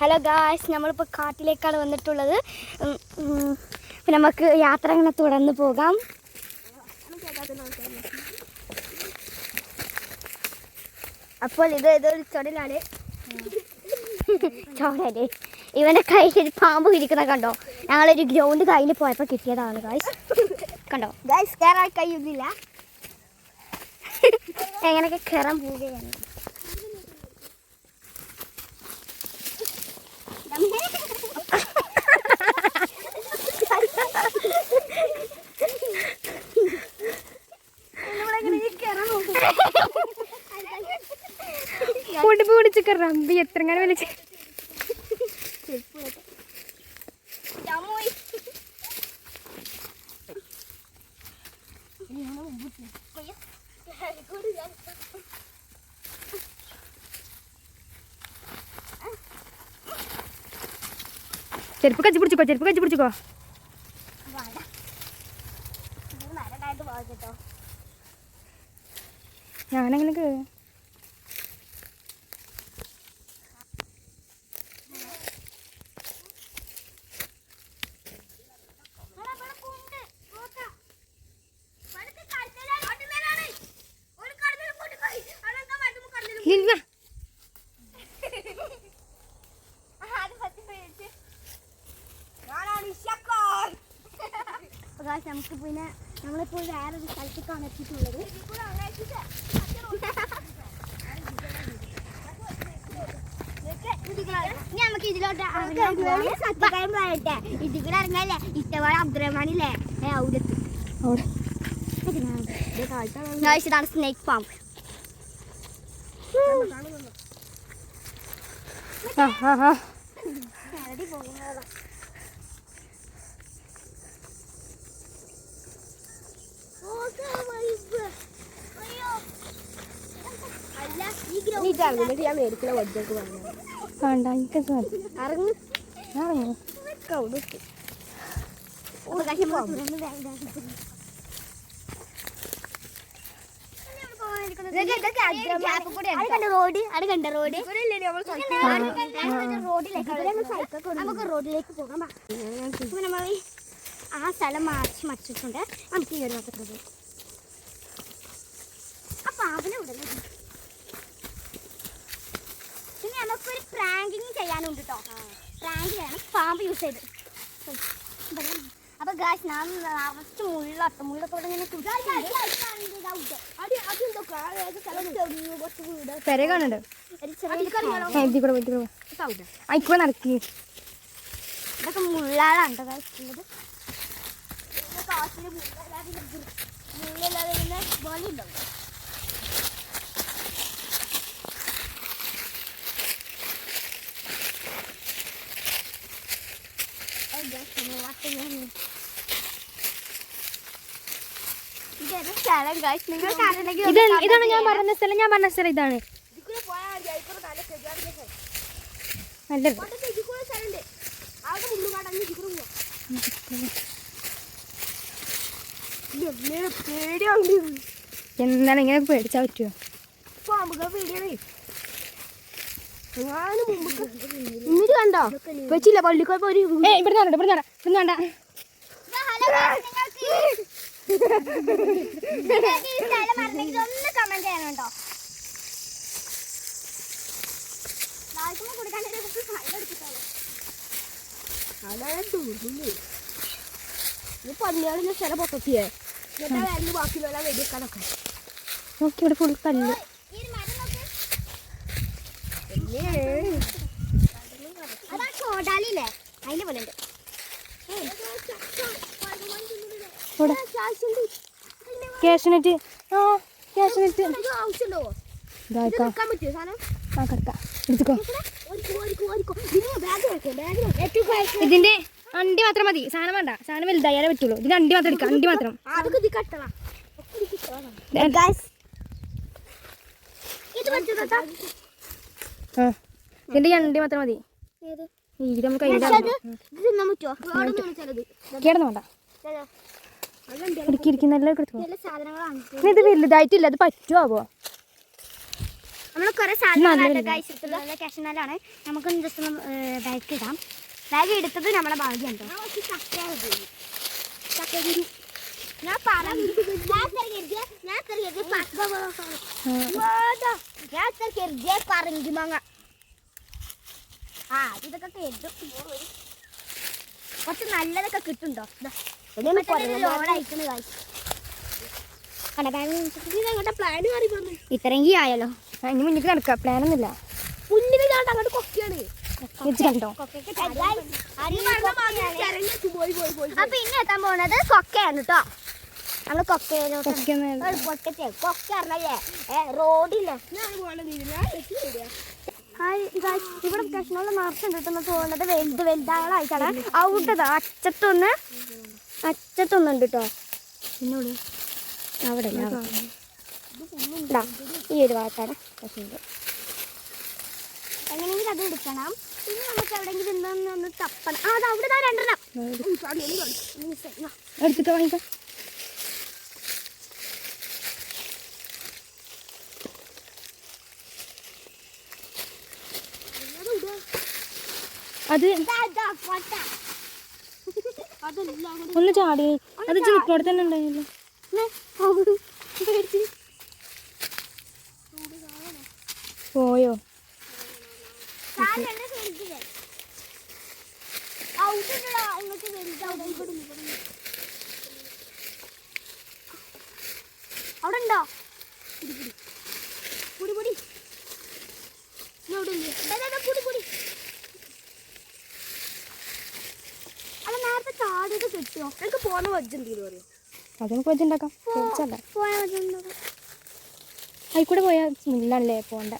Hello guys, നമ്മളിപ്പോൾ കാട്ടിലേക്കാണ് വന്നിട്ടുള്ളത്. നമുക്ക് യാത്ര ഇങ്ങനെ തുടർന്ന് പോകാം. അപ്പോൾ ഇതൊരു ചുടലാണ്. ചോടല് ഇവൻ്റെ കയ്യിൽ പാമ്പ് ഇരിക്കുന്ന കണ്ടോ? ഞങ്ങളൊരു ഗ്രൗണ്ട് കയ്യിൽ പോയപ്പോൾ കിട്ടിയതാണ് ഗായ്സ്. കണ്ടോ ഗായ്സ്, കയറാൻ കഴിയുന്നില്ല. എങ്ങനെയൊക്കെ കയറാൻ പോവുകയാണ്. പൊടിപ്പ് പിടിച്ച് റമ്പി എത്രങ്ങനെ വിളിച്ച് ചെരുപ്പ് കച്ചി പിടിച്ചിക്കോ. ഞാനങ്ങനെ കേറും. നമുക്ക് പിന്നെ നമ്മളിപ്പോൾ വേറൊരു സ്ഥലത്തേക്കാണ് എത്തിയിട്ടുള്ളത്. നമുക്ക് ഇതിലോട്ട് ഇതിൽ ഇറങ്ങാല്ലേ. ഇഷ്ടപോലെ അബ്ദുറഹ്മാനില്ലേ അവിടെത്ത്. ഇതാണ് സ്നേക്ക് ഫാം. നമുക്ക് റോഡിലേക്ക് പോകാം. നമ്മൾ ആ സ്ഥലം മറിച്ചിട്ടുണ്ട്. നമുക്ക് ഈ ഒരു നോക്കത്തുള്ളൂ. അപ്പൊ അവനെ ഉടനെ പിന്നെ നമുക്കൊരു പ്രാങ്കിങ് ചെയ്യാനുണ്ട് കേട്ടോ. പ്രാങ്ക് ചെയ്യണം പാമ്പ് യൂസ് ചെയ്ത്. അപ്പൊ ഗായ്സ്, ഞാൻ നിറച്ച് മുള്ളത്തോടെ ഇങ്ങനെ ഇതൊക്കെ മുള്ളാളാണ് ഗായ്സ്. കാട്ടില് മുള്ളല്ലാതെ പിന്നെ ബോളുണ്ടാവും. ഇതാണ് ഞാൻ പറഞ്ഞ സ്ഥലം. ഇതാണ്. എന്താണ് ഇങ്ങനെ പേടിച്ചാ പറ്റുമോ? ഇന്നിട്ട് കണ്ടോ വെച്ചില്ല പള്ളിക്കോയപ്പോ ഒരു ഇവിടെ ഒന്ന് കമന്റ് ചെയ്യാനുണ്ടോ? പന്നിയാളിന്റെ സ്ഥലം പൊട്ടത്തിയേ ബാക്കിയുള്ള വെടിവെക്കാനൊക്കെ നോക്കി. ഇവിടെ ഫുൾ കല്ല്. അതാ ചോടാലില്ലേ, അതിന്റെ പോലെ ഉണ്ട്. കാഷ്നട്ട്. ആവശ്യമുണ്ടോ? ഇതിന്റെ അണ്ടി മാത്രം മതി. സാധനം വേണ്ട. സാധനം വലുതായാലേ പറ്റുള്ളൂ. ഇതിന്റെ അണ്ടി മാത്രം എടുക്കാം. അണ്ടി മാത്രം. ഇതിന്റെ അണ്ടി മാത്രം മതി. കേടന്നു വേണ്ട. ഇത് വലുതായിട്ടില്ല. അത് പറ്റുമോ? നമ്മൾ കുറേ സാധനങ്ങളാണ് കഴിച്ചിട്ടുള്ളത്. കാശ്മീരിലാണ്. നമുക്കൊന്ന് ജസ്റ്റ് ഒന്ന് ബാഗ് ഇടാം. ബാഗ് എടുത്തത് നമ്മുടെ ഭാഗ്യം കേട്ടോ. ഇതൊക്കെ കരുതും. കുറച്ച് നല്ലതൊക്കെ കിട്ടുണ്ടോ? ഇത്രയെങ്കിൽ ആയല്ലോ. ഇനി മുന്നിൽ നടക്കുക. പ്ലാനൊന്നുമില്ല. അങ്ങോട്ട് കൊക്കിയാണ്. കണ്ടോ? അപ്പൊ ഇനി എത്താൻ പോകുന്നത് കൊക്കയാണ് കേട്ടോ. നമ്മള് കൊക്കയിലോട്ട് കൊക്ക അറിഞ്ഞല്ലേ റോഡില്ലേ ഇവിടെ കഷ്ണമുള്ള നിറച്ചുണ്ട് കിട്ടുന്ന പോകുന്നത് വലുതാളായിട്ടാണ്. ഔട്ടതാ അച്ചത്തൊന്നുണ്ട് കേട്ടോ. എന്നോട് അവിടെ ഈ ഒരു ഭാഗത്താണ് കഷ്ണുണ്ട്. എങ്ങനെയെങ്കിലും അത് എടുക്കണം. പിന്നെ നമുക്ക് എവിടെയെങ്കിലും ഒന്ന് തപ്പണം. അത് അവിടെ രണ്ടെണ്ണം എടുത്തിട്ട് വാങ്ങിക്കാം. അത് ഒന്ന് ചാടി. അത് ചുറ്റോടെ തന്നെ ഉണ്ടായില്ലോ. പോയോ? അവിടെ ഉണ്ടോ? അല്ല നേരത്തെ ചാടിയത് കിട്ടിയോ? എനിക്ക് പോണ വജ്ജെന്തീരും അറിയോ? അത് നമുക്ക് വെച്ചുണ്ടാക്കാം. ആയിക്കൂടെ പോയാൽ സ്മെല്ലാണല്ലേ പോണ്ട.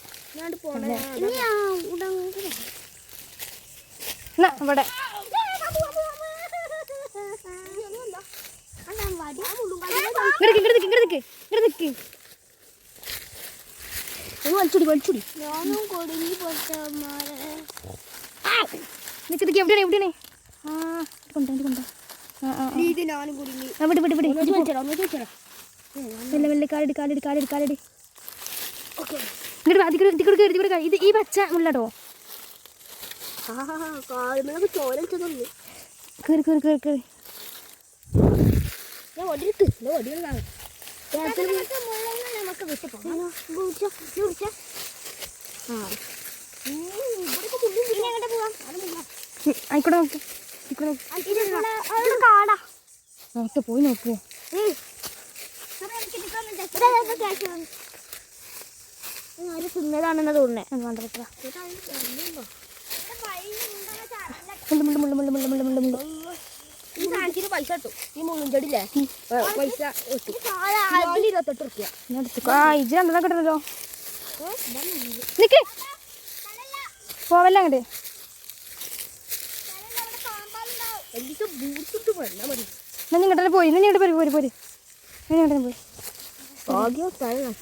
ഇവിടെ എവിടെയാണ്? ഇത് ഈ പച്ച മുള്ളടോ. കേറി കേറി കേറി കേറി. നമുക്ക് വിട്ടു പോകാം. ആയിക്കോട്ടെ നോക്ക്. കാടാ നോക്ക്. പോയി നോക്കുവോ? തിന്നതാണെന്ന് തോന്നുന്നേ. ഈ സാധനത്തിന് പൈസ കിട്ടും. ഈ മുള്ളുംചെടിയില്ലേ പൈസ 28 റുപ്യ. ഇജ്ജ് രണ്ടെണ്ണം കിട്ടണല്ലോ. നിക്ക് പോവല്ല അങ്ങോട്ട്. നിങ്ങടെ പോയി. നിങ്ങടെ പോരി പോരി പോരി. പോയി.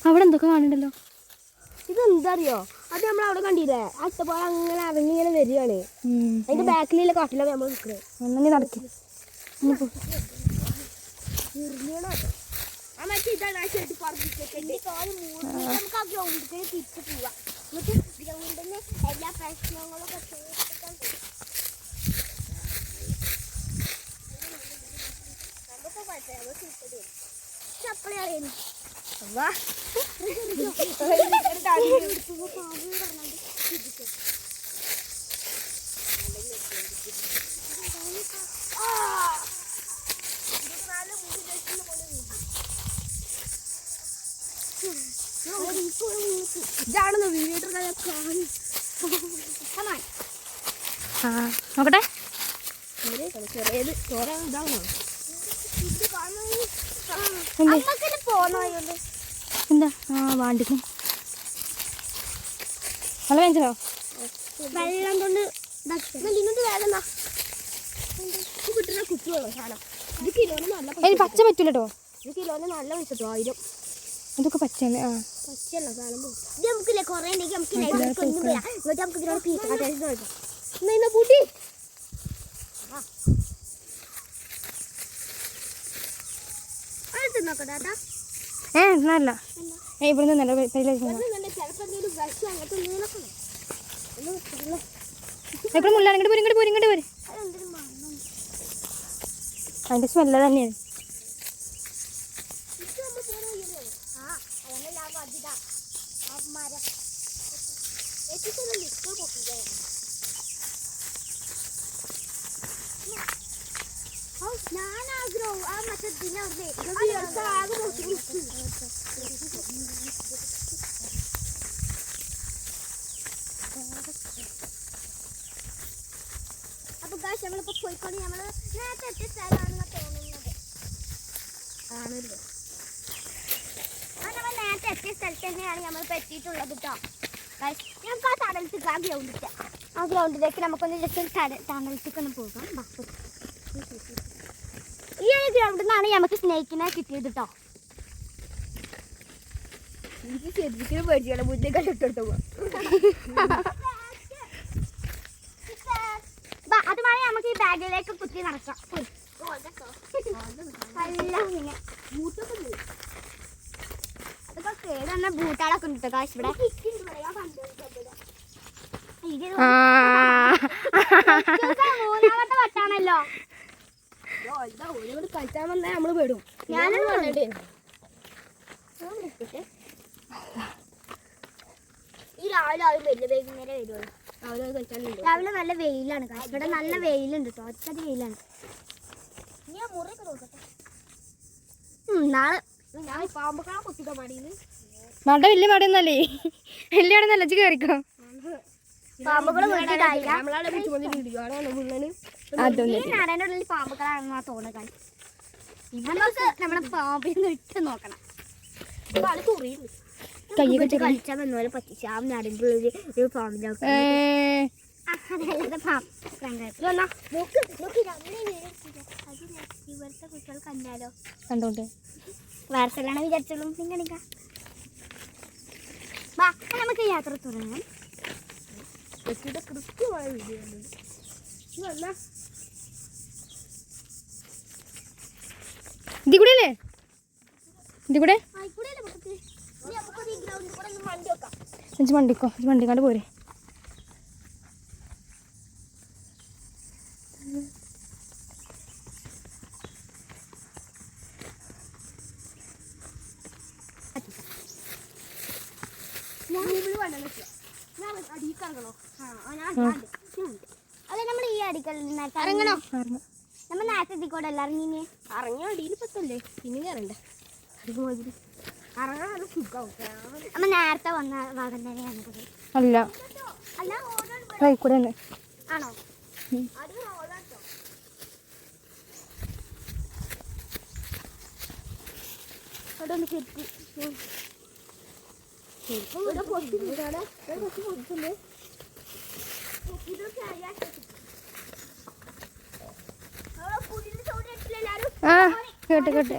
അവിടെ എന്തൊക്കെ കാണുന്നുണ്ടല്ലോ. ഇതെന്താ അറിയോ? അത് നമ്മൾ അവിടെ കണ്ടില്ലേ? അട്ടപ്പാറ അങ്ങനെ ഇറങ്ങി ഇങ്ങനെ വരികയാണ്. അതിന്റെ ബാക്കിലുള്ള കാട്ടിലാണ് നമ്മൾ നിൽക്കുന്നത്. ഒന്നെ നടക്കി. എല്ലാ പ്രശ്നങ്ങളൊക്കെ ഇതാണെന്ന് വീട്ടിൽ നോക്കട്ടെ. ചെറിയത് ചോറ ഇതാണോ? എന്താ? വാണ്ടിക്കും വെള്ളം വേഞ്ചോ? വെള്ളം കൊണ്ട് വേദന കിട്ടുന്ന കുട്ടികളോ സാധനം. ഇത് കിലോന് നല്ല പച്ച പറ്റൂലോ. ഇത് കിലോന് നല്ല പൈസ 1000. ഇതൊക്കെ പച്ചയാണ്. പച്ചയല്ല സാധനം. ഇത് നമുക്കില്ലേ കുറേ ഉണ്ടെങ്കിൽ നമുക്ക് ഇങ്ങോട്ട് നമുക്ക് ഇതിനോട് പീസ് പൂട്ടി. നോക്കട്ടെ എന്നല്ല ഇവിടെ നിന്നല്ല സൈഡിലേക്ക് മുള്ളാണ്. ഇങ്ങോട്ട് പോരും അതിന്റെ സ്മെല്ല തന്നെയാണ്. അപ്പൊ ഗായ്സ് നമ്മളിപ്പോ പോയിക്കൊണ്ട് നമ്മള് നേരത്തെ എത്തിയ സ്ഥലമാണെന്ന് തോന്നുന്നത്. നമ്മൾ നേരത്തെ എത്തിയ സ്ഥലത്ത് തന്നെയാണ് നമ്മളിപ്പോ എത്തിയിട്ടുള്ളത് കേട്ടോ. ഞങ്ങൾക്ക് ആ തണലത്തേക്ക് ആ ഗ്രൗണ്ടിലേക്ക് നമുക്കൊന്ന് ജസ്റ്റ് തണലത്തേക്ക് ഒന്ന് പോകാം. ഈ ഒരു ഗ്രൗണ്ടിൽ നിന്നാണ് നമുക്ക് സ്നേക്കിനെ കിട്ടിയത് കേട്ടോ. എനിക്ക് ശരിക്കും പേടിച്ചാണ് മുന്നേ കണ്ടിട്ടോ. അതുമായി നമുക്ക് ഈ ബാഗിലേക്ക് കുത്തി നടക്കാം. അതൊക്കെ കേടുന്ന ബൂട്ടാളൊക്കെ ഉണ്ട് കേട്ടോ കാശ് ഇവിടെ. മൂന്നാമത്തെ വട്ടാണല്ലോ. കളിച്ചാൻ വന്നാൽ നമ്മള് പെടും. ഞാനും ഈ രാവിലെ ആവും വലിയ വൈകുന്നേരം വരുള്ളൂ. രാവിലെ നല്ല വെയിലാണ് കാശ് ഇവിടെ. നല്ല വെയിലുണ്ട് കേട്ടോ. ഒറ്റത് വെയിലാണ്. നാളെ ഞാൻ പാമ്പൊക്കെ കുത്തിക്കാൻ മടിയില് മട വലിയ മടയൊന്നല്ലേ, വലിയ മടന്നല്ല കയറിക്കോ. പാമ്പുകൾ നാടേൻ്റെ ഉള്ളിൽ പാമ്പുകളാണെന്നാ തോന്നുക. നമുക്ക് നമ്മളെ പാമ്പിന്ന് ഇട്ട് നോക്കണം. കളിച്ചാൽ വന്നപോലെ പറ്റിച്ച ആ നാടിൻ്റെ ഉള്ളിൽ ഒരു പാമ്പിൻ്റെ ഇവിടുത്തെ കുട്ടികൾ കണ്ടാലോ കണ്ടോണ്ട് വേറെ സ്ഥലമാണ് വിചാരിച്ചോളൂ. നിങ്ങണിക്കാം നമുക്ക് യാത്ര തുടങ്ങാം. കൃത്യമായ വീഡിയോ ഇതിൽ കൂടെ അല്ലേ? ഇതിൽ കൂടെ വണ്ടിക്കോ വണ്ടിക്കാണ്ട് പോരെ. അതെ നമ്മൾ ഈ അടിക്കൽ ഇറങ്ങണോ? നമ്മൾ നേരത്തെ ഇതിക്കൂടെ എല്ലാം ഇറങ്ങി ഇറങ്ങിയ അടിയിൽ പത്തല്ലേ പിന്നെ കയറണ്ട. ഇറങ്ങാൻ സുഖം. നമ്മ നേരത്തെ വന്ന ഭാഗം തന്നെയാണ്. അല്ല അല്ല കൂടെ തന്നെ ആണോ? ആ കേട്ടെ കേട്ടെ.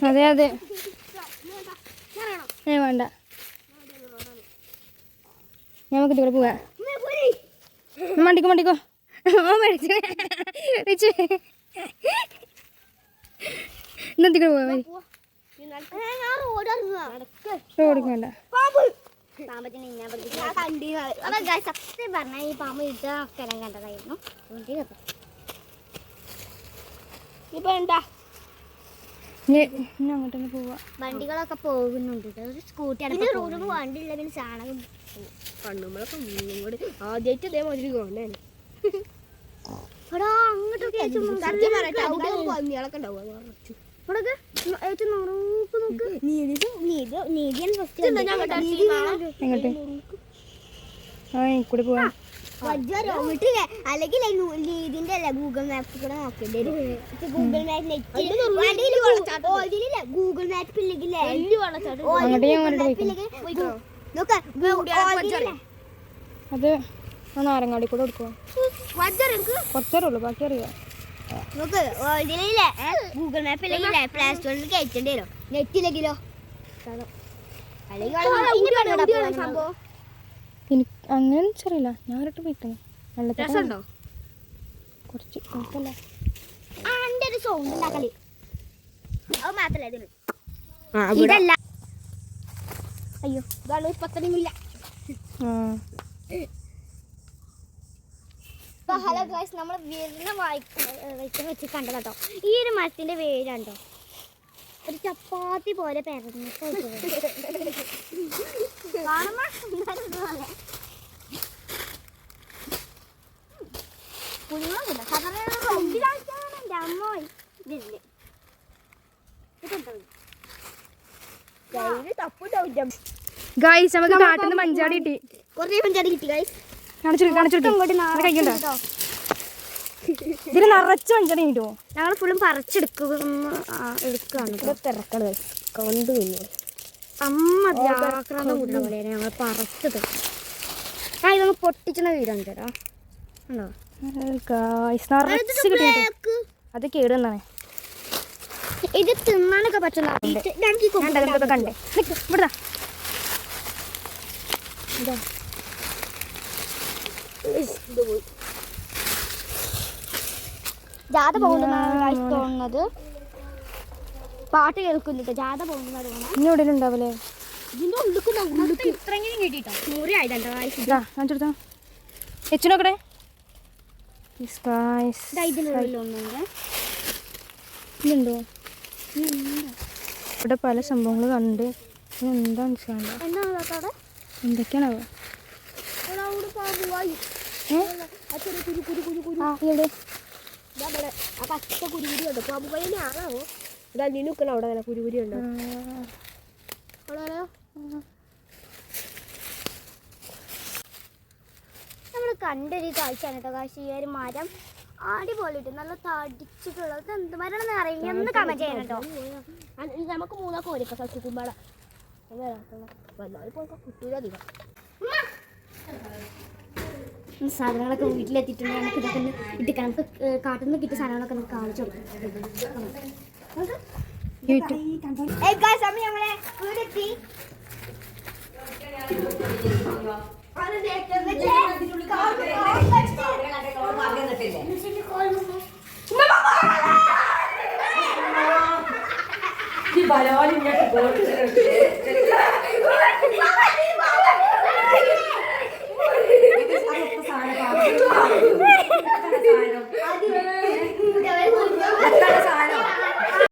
അതെ അതെ വേണ്ട, നമുക്ക് ഇതിവിടെ പോവാ. മണ്ടിക്കോ ഇന്നത്തേക്ക് പോവാ. റോഡ് വേണ്ട. സത്യം പറഞ്ഞാൽ ഈ പാമ്പ് ഇട്ട സ്ഥലം കണ്ടതായിരുന്നു. ഇപ്പൊ എന്താ അങ്ങോട്ടൊന്ന് പോവാ. വണ്ടികളൊക്കെ പോകുന്നുണ്ട്. ഒരു സ്കൂട്ടിയാണ് വണ്ടിയില്ല. പിന്നെ ചാണകം കണ്ണുമ്പളൊക്കെ കൂടെ ആദ്യമായിട്ട് അതേമാതിരി കൊണ്ടാണ്. അങ്ങോട്ടൊക്കെ പന്നികളൊക്കെ ഉണ്ടാവുക. കൂടെ പോവാ. അല്ലെങ്കിൽ ഇതിന്റെ അല്ല ഗൂഗിൾ മാപ്പ് കൂടെ നോക്കേണ്ടി വരും. ഗൂഗിൾ മാപ്പ് ഗൂഗിൾ മാപ്പ് ഇല്ലെങ്കിൽ അത് നാരങ്ങാടി കൂടെ കൊടുക്കുക. കുറച്ചേ ഉള്ളൂ, ബാക്കി അറിയാം. നോക്ക് ഗൂഗിൾ മാപ്പ് ഇല്ലെങ്കിൽ പ്ലേ സ്റ്റോറിൽ കയറ്റേണ്ടി വരും. നെറ്റ് ഇല്ലെങ്കിലോ സംഭവം എനിക്ക് അങ്ങനെ ചെറിയില്ല ഞാൻ ഒരിട്ട് പോയിട്ടാണ് വെള്ളത്തിൽ രസമുണ്ടോ? കുറച്ച് കുഴപ്പമില്ല. എൻ്റെ ഒരു സൗണ്ട് ഉണ്ടാക്കല് അത് മാത്രല്ല ഇതിന് ആ ഇവിടെ ഇതല്ല. അയ്യോ ഇതാണ് പത്തനമില്ല. ഹലോ ഗൈസ്, നമ്മൾ വരുന്ന വൈക്കുന്ന വെച്ച് കണ്ടതാട്ടോ. ഈ ഒരു മരത്തിന്റെ വേരുണ്ടോ ഒരു ചപ്പാത്തി പോലെ പെരഞ്ഞു കുഞ്ഞുങ്ങളുണ്ട് സാധാരണ എൻ്റെ അമ്മ ഇതില്ലേ തപ്പുണ്ടാവും. ഗൈസ് നമുക്ക് കാട്ടിൽ നിന്ന് മഞ്ചാടി കിട്ടി. കുറേ പഞ്ചാടി കിട്ടി ഗൈസ്. കാണിച്ചു കൈയുണ്ടോ? ഇതിന് നിറച്ച് മഞ്ചാടി കിട്ടുമോ? ഞങ്ങൾ ഫുള്ളും പറിച്ചെടുക്കുകയാണ്. തിരക്കള് കണ്ടു കഴിഞ്ഞു. അമ്മ ആക്രാന്തം കൂട്ടുന്ന പോലെയാണ് ഞങ്ങൾ പറിച്ചത്. ഇതൊന്ന് പൊട്ടിച്ചുന്ന വീടുണ്ട് കേട്ടോ. ഗൈസ് നിറച്ച് കിട്ടി കേട്ടോ. അത് കേടുന്നാണ്. ഇത് തിന്നാനൊക്കെ പറ്റുന്ന കണ്ടേ ഇവിടെ ജാഥ പോകുന്നതാണ് തോന്നുന്നത്. പാട്ട് കേൾക്കുന്നില്ല. ജാഥ പോകുന്നത് തോന്നുന്നത്. ഇനി എവിടെ ഉണ്ടാവല്ലേ? ഇതിന്റെ ഉള്ളിൽ ഇത്രയെങ്കിലും കിട്ടിട്ടോ. 100 ആയിട്ടോ. നോക്കട്ടെ. ഇതുണ്ടോ? ഇവിടെ പല സംഭവങ്ങൾ കണ്ട് എന്താണ് എന്തൊക്കെയാണോ? പച്ച കുരുകുരി ഉണ്ടോ? പാമ്പുകൈനെ ആണാവോ? ഇതാ നീ നിൽക്കണം അവിടെ നല്ല കുരുകുരി ഉണ്ടോ? നമ്മൾ കണ്ടൊരു കാഴ്ചയാണ് കേട്ടോ. കാശി ഈ ഒരു മരം അടിപൊളിയിട്ട് നല്ല തടിച്ചിട്ടുള്ളത് എന്ത് മരം എന്ന് അറിയില്ല. ഒന്ന് കമന്റ് ചെയ്യണം കേട്ടോ. നമുക്ക് മൂന്നൊക്കെ ഒരുക്കാം സച്ചിക്കുമ്പാട കിട്ടൂലധികം. സാധനങ്ങളൊക്കെ വീട്ടിലെത്തിയിട്ടുണ്ട്. നമുക്ക് ഇതൊക്കെ ഒന്ന് ഇട്ടിക്കാം. നമുക്ക് കാട്ടിൽ നിന്ന് കിട്ടിയ സാധനങ്ങളൊക്കെ നമുക്ക് കാണിച്ചു കൊടുക്കാം. നമ്മളെ വീടെത്തി. ബലോലിങ്ങോട്ട്